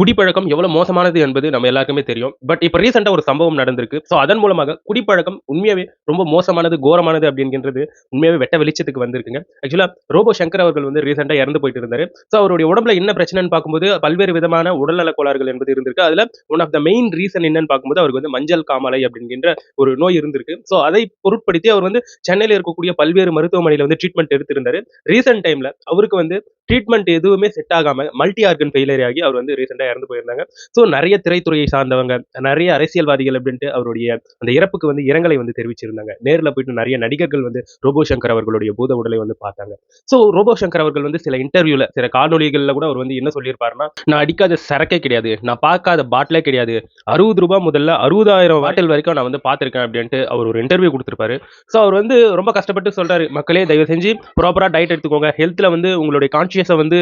குடிப்பழக்கம் எவ்வளவு மோசமானது என்பது நம்ம எல்லாருக்குமே தெரியும். பட் இப்ப ரீசென்ட்டா ஒரு சம்பவம் நடந்திருக்கு. ஸோ அதன் மூலமாக குடிப்பழக்கம் உண்மையாவே ரொம்ப மோசமானது, கோரமானது அப்படின்கின்றது உண்மையாவே வெட்ட வெளிச்சத்துக்கு வந்திருக்குங்க. ஆக்சுவலா ரோபோ சங்கர் அவர்கள் வந்து ரீசென்ட்டா இறந்து போயிட்டு இருந்தாரு. ஸோ அவருடைய உடம்புல என்ன பிரச்சனைன்னு பார்க்கும்போது பல்வேறு விதமான உடல்நலக் கோளாறுகள் என்பது இருந்திருக்கு. அதுல one of the main reason என்னன்னு பார்க்கும்போது அவருக்கு வந்து மஞ்சள் காமாலை அப்படிங்கின்ற ஒரு நோய் இருந்திருக்கு. ஸோ அதை பொருட்படுத்தி அவர் வந்து சென்னையில இருக்கக்கூடிய பல்வேறு மருத்துவமனையில வந்து ட்ரீட்மெண்ட் எடுத்திருந்தாரு. ரீசென்ட் டைம்ல அவருக்கு வந்து ட்ரீட்மெண்ட் எதுவுமே செட் ஆகாம மல்டி ஆர்கன் ஃபெயிலியர் ஆகி அவர் வந்து ரீசெண்டா இறந்து போயிருந்தாங்க. ஸோ நெறைய திரைத்துறையை சார்ந்தவங்க, நெறைய அரசியல்வாதிகள் அப்படின்ட்டு அவருடைய அந்த இறப்புக்கு வந்து இரங்கலை வந்து தெரிவிச்சிருந்தாங்க. நேர்ல போயிட்டு நெறைய நடிகர்கள் வந்து ரோபோ சங்கர் அவர்களுடைய பூத உடலை வந்து பார்த்தாங்க. ஸோ ரோபோ சங்கர் அவர்கள் வந்து சில இன்டர்வியூல, சில காணொளிகள்ல கூட அவர் வந்து என்ன சொல்லியிருப்பாருன்னா, "நான் அடிக்காத சரக்கே கிடையாது. நான் பார்க்காத பாட்டிலே கிடையாது. ரூ. 60 முதல்ல 60,000 பாட்டில் வரைக்கும் நான் வந்து பார்த்திருக்கேன்" அப்படின்ட்டு அவர் ஒரு இன்டர்வியூ குடுத்திருப்பாரு. ஸோ அவர் வந்து ரொம்ப கஷ்டப்பட்டு சொல்றாரு, "மக்களே தயவு செஞ்சு ப்ராப்பரா டயட் எடுத்துக்கோங்க. ஹெல்த்ல வந்து உங்களுடைய கான்ஷியஸ வந்து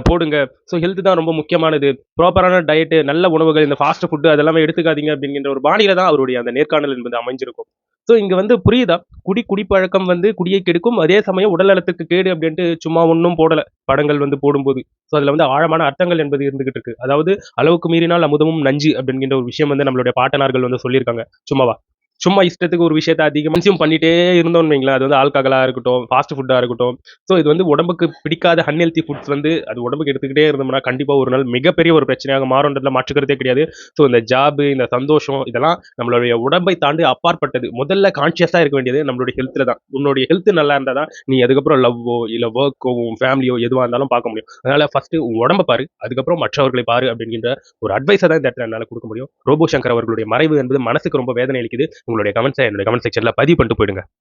போடுங்க. ஸோ ஹெல்த் தான் ரொம்ப முக்கியமானது. ப்ராப்பரான டயட், நல்ல உணவுகள், இந்த ஃபாஸ்ட் ஃபுட் அதெல்லாமே எடுத்துக்காதீங்க" அப்படிங்கிற ஒரு பாணியில தான் அவருடைய அந்த நேர்காணல் என்பது அமைஞ்சிருக்கும். ஸோ இங்க வந்து புரியுதா? குடிப்பழக்கம் வந்து குடியை கெடுக்கும். அதே சமயம் உடல் நலத்துக்கு கேடு அப்படின்ட்டு சும்மா ஒண்ணும் போடல. படங்கள் வந்து போடும்போது. ஸோ அதுல வந்து ஆழமான அர்த்தங்கள் என்பது இருந்துகிட்டு இருக்கு. அதாவது அளவுக்கு மீறினால் அமுதமும் நஞ்சு அப்படிங்கிற ஒரு விஷயம் வந்து நம்மளுடைய பாட்டனார்கள் வந்து சொல்லியிருக்காங்க. சும்மாவா? சும்மா இஷ்டத்துக்கு ஒரு விஷயத்த அதிகமா கன்சியூம் பண்ணிட்டே இருந்தோம்னு வைங்களேன், அது வந்து ஆல்கஹாலா இருக்கட்டும், ஃபாஸ்ட் ஃபுட்டா இருக்கட்டும். ஸோ இது வந்து உடம்புக்கு பிடிக்காத அன்ஹெல்தி ஃபுட்ஸ் வந்து அது உடம்புக்கு எடுத்துக்கிட்டே இருந்தோம்னா, கண்டிப்பா ஒரு நாள் மிகப்பெரிய ஒரு பிரச்சனையாக மாறும்ன்றதுல மாற்று கருத்தே கிடையாது. ஸோ இந்த ஜாப், இந்த சந்தோஷம் இதெல்லாம் நம்மளுடைய உடம்பை தாண்டி அப்பாற்பட்டது. முதல்ல கான்ஷியஸா இருக்க வேண்டியது நம்மளுடைய ஹெல்த்ல தான். உன்னுடைய ஹெல்த் நல்லா இருந்தா தான், நீ அதுக்கப்புறம் லவ்வோ, இல்ல வொர்க்கோ, உன் ஃபேமிலியோ எதுவா இருந்தாலும் பார்க்க முடியும். அதனால ஃபர்ஸ்ட்டு உன் உடம்ப பாரு, அதுக்கப்புறம் மற்றவர்களை பாரு அப்படிங்கின்ற ஒரு அட்வைஸ தான் இந்த இடத்துல என்னால குடுக்க முடியும். ரோபோ சங்கர் அவர்களுடைய மறைவு என்பது மனசுக்கு ரொம்ப வேதனை அளிக்குது. உங்களுடைய கமெண்ட்ஸ என்னுடைய கமெண்ட் செக்ஷன்ல பதிவு பண்ணிட்டு போயிடுங்க.